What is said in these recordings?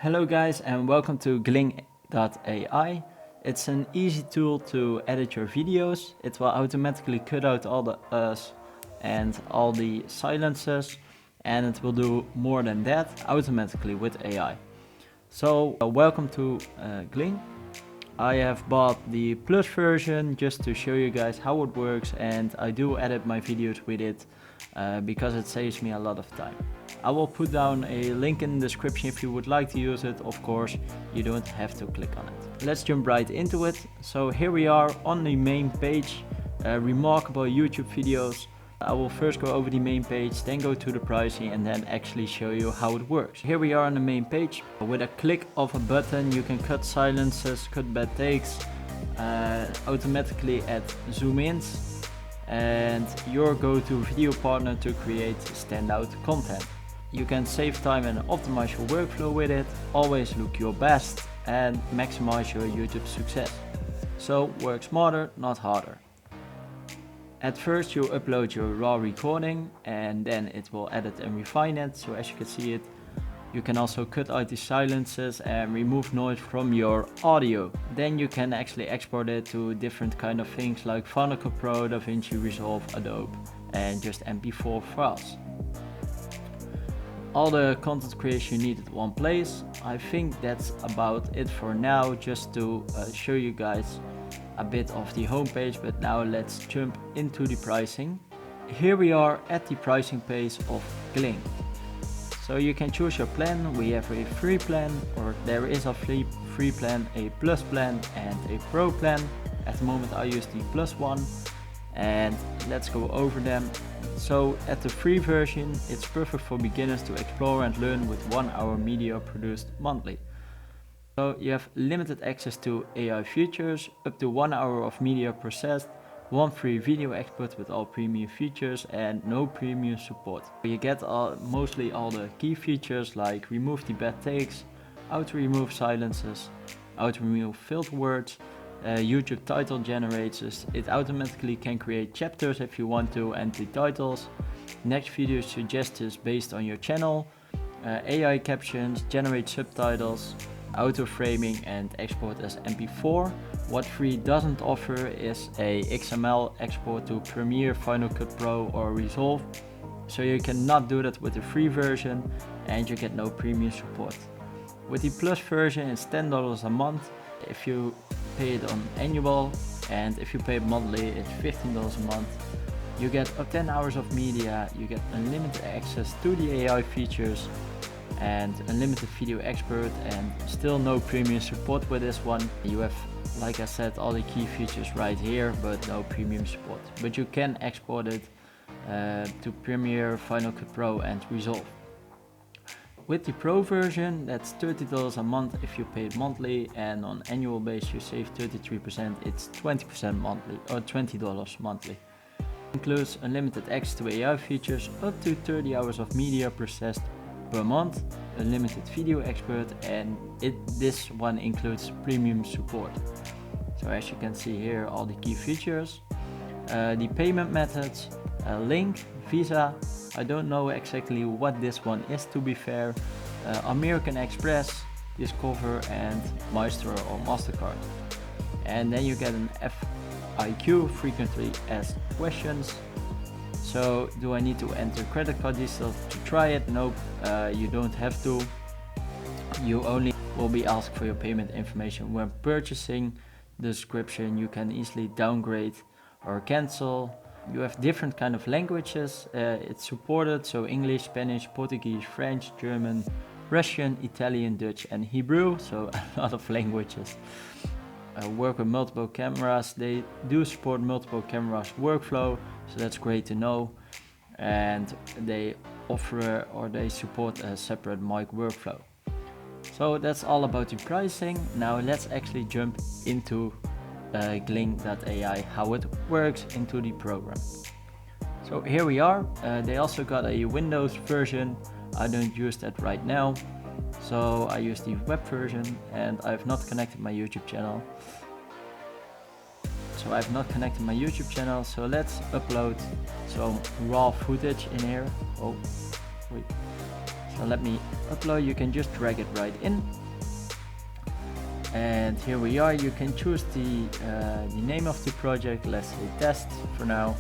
Hello guys and welcome to Gling.ai. It's an easy tool to edit your videos. It will automatically cut out all the us and all the silences, and it will do more than that automatically with AI. So welcome to Gling. I have bought the plus version just to show you guys how it works, and I do edit my videos with it because it saves me a lot of time. I will put down a link in the description if you would like to use it. Of course, you don't have to click on it. Let's jump right into it. So here we are on the main page, remarkable YouTube videos. I will first go over the main page, then go to the pricing, and then actually show you how it works. Here we are on the main page. With a click of a button, you can cut silences, cut bad takes, automatically add zoom ins, and your go-to video partner to create standout content. You can save time and optimize your workflow with it, always look your best, and maximize your YouTube success. So work smarter, not harder. At first you upload your raw recording and then it will edit and refine it. So as you can see it, you can also cut out the silences and remove noise from your audio. Then you can actually export it to different kind of things like Final Cut Pro, DaVinci Resolve, Adobe, and just MP4 files. All the content creation you need at one place. I think that's about it for now, just to show you guys a bit of the homepage, but now let's jump into the pricing. Here we are at the pricing page of Gling. So you can choose your plan. We have a free plan, or there is a free plan, a plus plan and a pro plan. At the moment I use the plus one, and let's go over them. So at the free version, it's perfect for beginners to explore and learn with 1 hour media produced monthly. So you have limited access to AI features, up to 1 hour of media processed, 1 free video export with all premium features, and no premium support. You get mostly all the key features like remove the bad takes, auto remove silences, auto remove filter words, YouTube title generators. It automatically can create chapters if you want to, and the titles, next video suggestions based on your channel, AI captions, generate subtitles, auto framing, and export as MP4. What free doesn't offer is a XML export to Premiere, Final Cut Pro, or Resolve. So you cannot do that with the free version, and you get no premium support. With the plus version, it's $10 a month if you pay it on annual, and if you pay it monthly, it's $15 a month. You get up 10 hours of media, you get unlimited access to the AI features, and unlimited video export, and still no premium support with this one. You have, like I said, all the key features right here, but no premium support. But you can export it to Premiere, Final Cut Pro, and Resolve. With the Pro version, that's $30 a month if you pay it monthly, and on annual base you save 33%. It's 20% monthly, or $20 monthly. Includes unlimited access to AI features, up to 30 hours of media processed per month, unlimited video export, and this one includes premium support. So as you can see here, all the key features, the payment methods, Link, Visa. I don't know exactly what this one is, to be fair. American Express, Discover, and Maestro or MasterCard. And then you get an FAQ, frequently asked questions. So do I need to enter credit card details to try it? Nope, you don't have to. You only will be asked for your payment information when purchasing. The description you can easily downgrade or cancel. You have different kind of languages it's supported, so English, Spanish, Portuguese, French, German, Russian, Italian, Dutch, and Hebrew, so a lot of languages. Work with multiple cameras. They do support multiple cameras workflow, so that's great to know. And they offer, or they support, a separate mic workflow. So that's all about the pricing. Now let's actually jump into Gling.ai, how it works into the program. So here we are. They also got a Windows version. I don't use that right now, so I use the web version, and I've not connected my YouTube channel. So let's upload some raw footage in here. Oh, wait. So let me upload. You can just drag it right in. And here we are. You can choose the name of the project. Let's say test for now.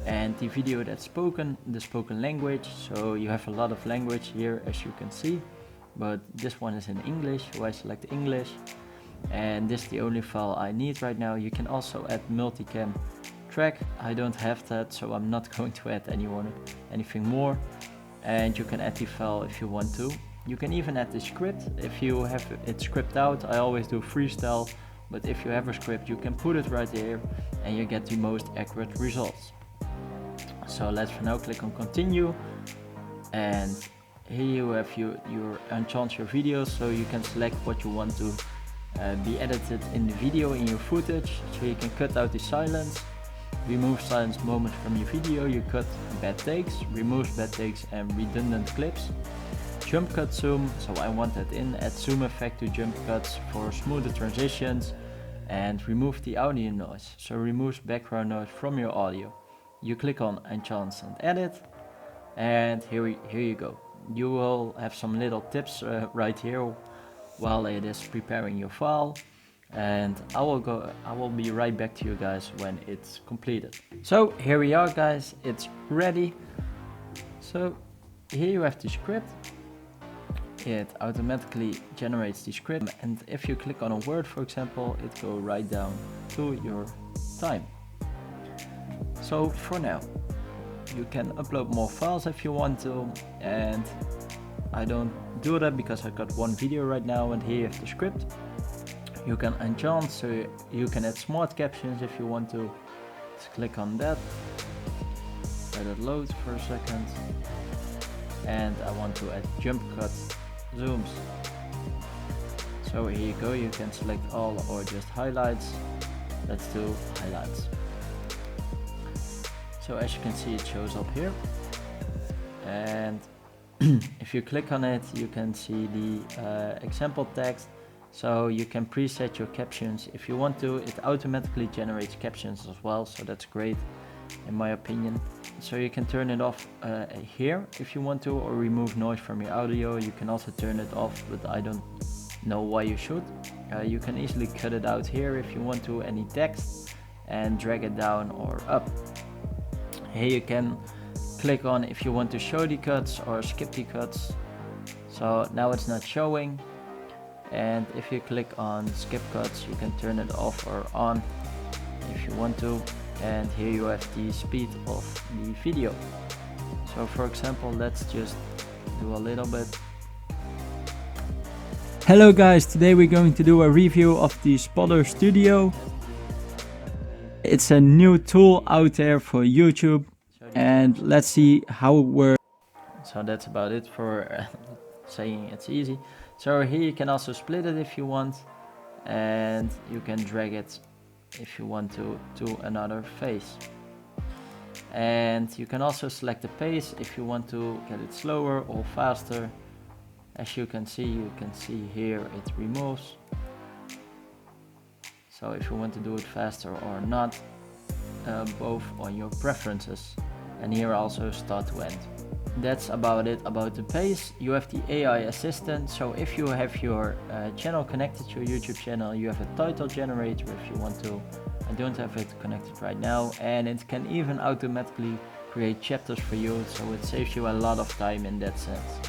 And the video that's spoken, the spoken language. So you have a lot of language here, as you can see, but this one is in English, so I select English. And this is the only file I need right now. You can also add multicam track. I don't have that, so I'm not going to add anything more. And you can add the file if you want to. You can even add the script if you have it script out. I always do freestyle, but if you have a script, you can put it right here and you get the most accurate results. So let's for now click on continue, and here you have your enchant your videos, so you can select what you want to be edited in the video, in your footage. So you can cut out the silence, remove silence moments from your video, you cut bad takes, remove bad takes and redundant clips. Jump cut zoom, so I want that in, add zoom effect to jump cuts for smoother transitions, and remove the audio noise, so removes background noise from your audio. You click on enchant and edit, and here you go. You will have some little tips right here while it is preparing your file, and I will be right back to you guys when it's completed. So here we are, guys, it's ready. So here you have the script. It automatically generates the script, and if you click on a word, for example, it will write down to your time. So for now, you can upload more files if you want to, and I don't do that because I got one video right now. And here you have the script. You can enchant, so you can add smart captions if you want to. Let's click on that. Let it load for a second. And I want to add jump cut zooms. So here you go, you can select all or just highlights. Let's do highlights. So as you can see, it shows up here, and if you click on it, you can see the example text. So you can preset your captions if you want to. It automatically generates captions as well, so that's great in my opinion. So you can turn it off here if you want to, or remove noise from your audio. You can also turn it off, but I don't know why you should. You can easily cut it out here if you want to, any text, and drag it down or up. Here you can click on if you want to show the cuts or skip the cuts. So now it's not showing, and if you click on skip cuts, you can turn it off or on if you want to. And here you have the speed of the video. So for example, let's just do a little bit. Hello guys, today we're going to do a review of the Spotter Studio. It's a new tool out there for YouTube, and let's see how it works. So that's about it for saying it's easy. So here you can also split it if you want, and you can drag it if you want to another face. And you can also select the pace if you want to get it slower or faster. As you can see here it removes. So if you want to do it faster or not, both on your preferences. And here also start to end. That's about it about the pace. You have the AI assistant. So if you have your channel connected to your YouTube channel, you have a title generator if you want to. I don't have it connected right now, and it can even automatically create chapters for you, so it saves you a lot of time in that sense.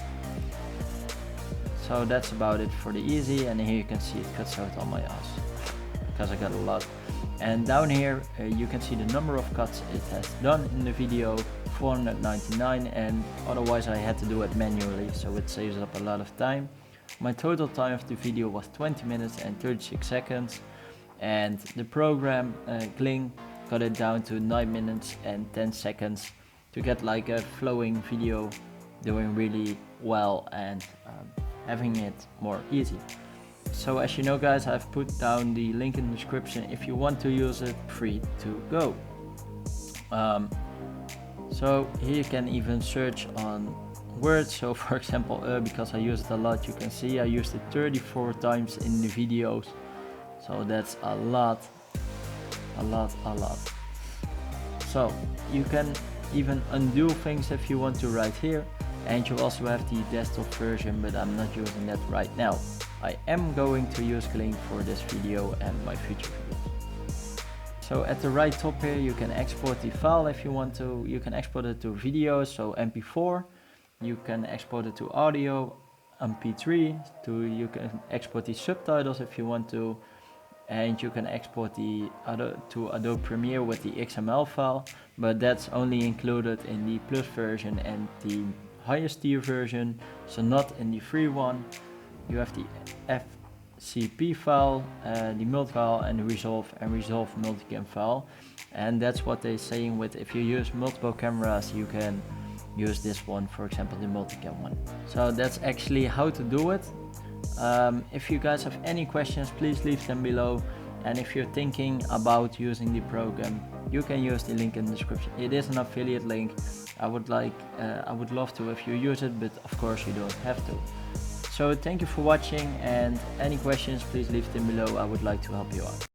So that's about it for the easy, and here you can see it cuts out all my ass because I got a lot. And down here you can see the number of cuts it has done in the video, 499, and otherwise I had to do it manually, so it saves up a lot of time. My total time of the video was 20 minutes and 36 seconds, and the program Kling got it down to 9 minutes and 10 seconds to get like a flowing video doing really well and having it more easy. So as you know guys, I've put down the link in the description if you want to use it, free to go. So here you can even search on words. So for example, because I use it a lot, you can see I used it 34 times in the videos. So that's a lot. So you can even undo things if you want to right here. and you also have the desktop version, but I'm not using that right now. I am going to use Kling for this video and my future videos. So at the right top here you can export the file if you want to. You can export it to video, so MP4. You can export it to audio, MP3. You can export the subtitles if you want to. And you can export to Adobe Premiere with the XML file, but that's only included in the Plus version and the highest tier version, so not in the free one. You have the FCP file, the multi file, and the Resolve multicam file, and that's what they're saying with if you use multiple cameras you can use this one, for example the multicam one. So that's actually how to do it. If you guys have any questions, please leave them below, and if you're thinking about using the program, you can use the link in the description. It is an affiliate link. I would love to if you use it, but of course you don't have to. So thank you for watching, and any questions, please leave them below. I would like to help you out.